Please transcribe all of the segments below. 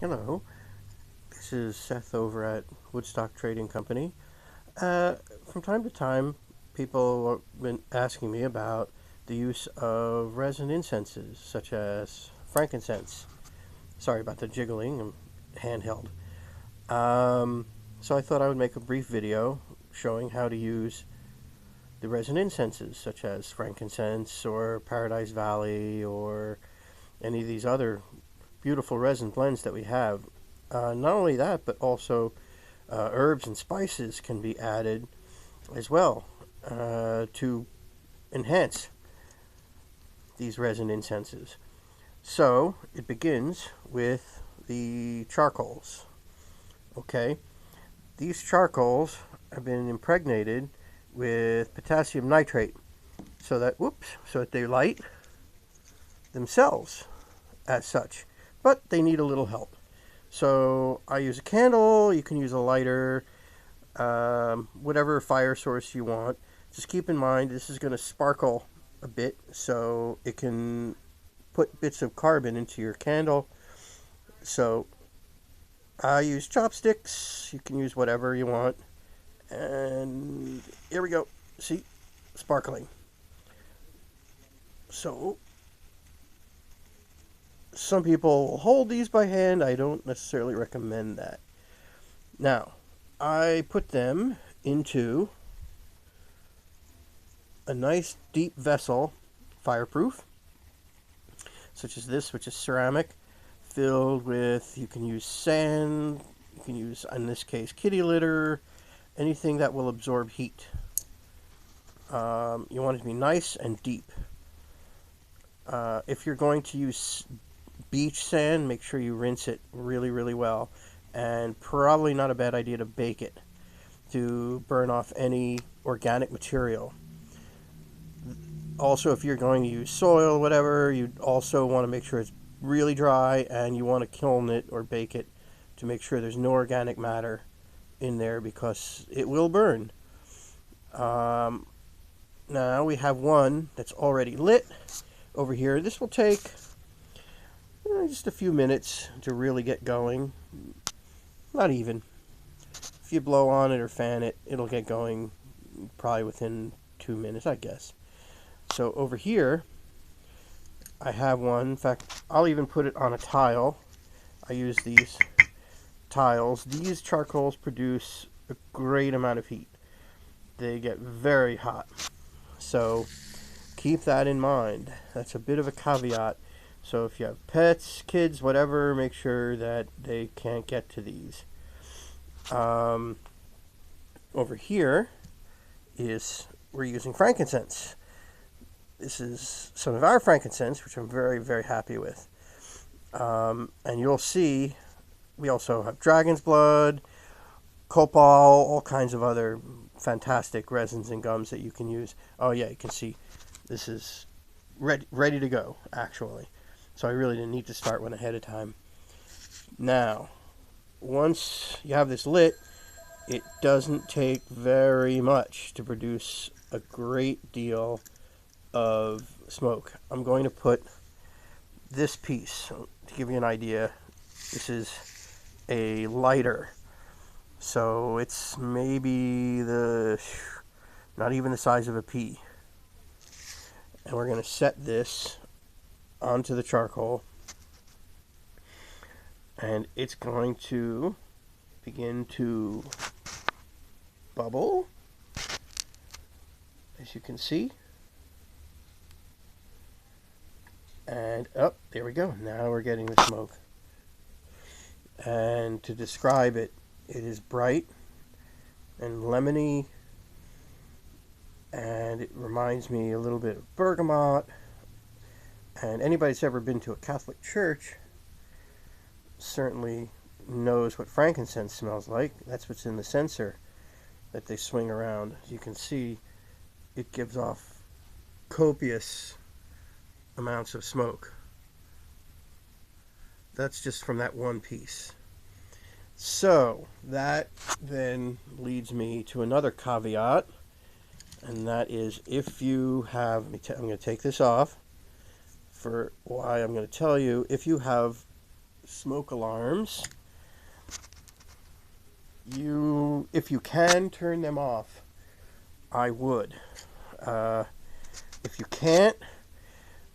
Hello, this is Seth over at Woodstock Trading Company. From time to time, people have been asking me about the use of resin incenses, such as frankincense. Sorry about the jiggling, I'm handheld. Um, so I thought I would make a brief video showing how to use the resin incenses, such as frankincense or Paradise Valley or any of these other beautiful resin blends that we have. Not only that, but also herbs and spices can be added as well to enhance these resin incenses. So it begins with the charcoals. Okay, these charcoals have been impregnated with potassium nitrate so that they light themselves as such, but they need a little help. So I use a candle. You can use a lighter, whatever fire source you want. Just keep in mind this is going to sparkle a bit, so it can put bits of carbon into your candle. So I use chopsticks. You can use whatever you want. And here we go. See, sparkling. So some people hold these by hand. I don't necessarily recommend that. Now, I put them into a nice deep vessel, fireproof, such as this, which is ceramic, filled with, you can use sand, you can use, in this case, kitty litter, anything that will absorb heat. You want it to be nice and deep. If you're going to use beach sand, make sure you rinse it really, really well. And probably not a bad idea to bake it to burn off any organic material. Also, if you're going to use soil, whatever, you also want to make sure it's really dry, and you want to kiln it or bake it to make sure there's no organic matter in there because it will burn. Now we have one that's already lit over here. This will take just a few minutes to really get going. Not even. If you blow on it or fan it, it'll get going probably within 2 minutes, I guess. So over here, I have one. In fact, I'll even put it on a tile. I use these tiles. These charcoals produce a great amount of heat. They get very hot. So keep that in mind. That's a bit of a caveat. So if you have pets, kids, whatever, make sure that they can't get to these. Over here we're using frankincense. This is some of our frankincense, which I'm very, very happy with. And you'll see we also have dragon's blood, copal, all kinds of other fantastic resins and gums that you can use. Oh yeah, you can see this is ready to go, actually. So I really didn't need to start one ahead of time. Now, once you have this lit, it doesn't take very much to produce a great deal of smoke. I'm going to put this piece to give you an idea. This is a lighter, so it's maybe not even the size of a pea. And we're going to set this onto the charcoal, and it's going to begin to bubble, as you can see. And up, there we go. Now we're getting the smoke. And to describe it, it is bright and lemony, and it reminds me a little bit of bergamot. And anybody that's ever been to a Catholic church certainly knows what frankincense smells like. That's what's in the censer that they swing around. As you can see, it gives off copious amounts of smoke. That's just from that one piece. So that then leads me to another caveat, and that is if you have, I'm going to take this off for why I'm going to tell you, if you have smoke alarms, if you can turn them off, I would. Uh, if you can't,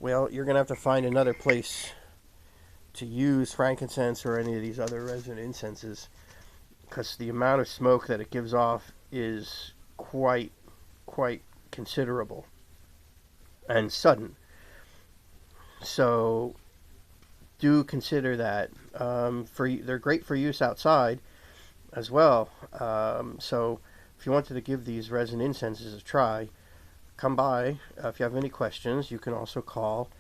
well, you're gonna have to find another place to use frankincense or any of these other resin incenses, because the amount of smoke that it gives off is quite considerable and sudden. So do consider that. They're great for use outside as well. So if you wanted to give these resin incenses a try, come by. If you have any questions, you can also call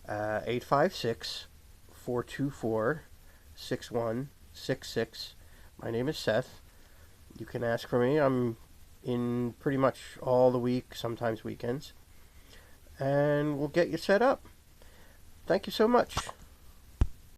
856 424 6166. My name is Seth. You can ask for me. I'm in pretty much all the week, sometimes weekends, and we'll get you set up. Thank you so much.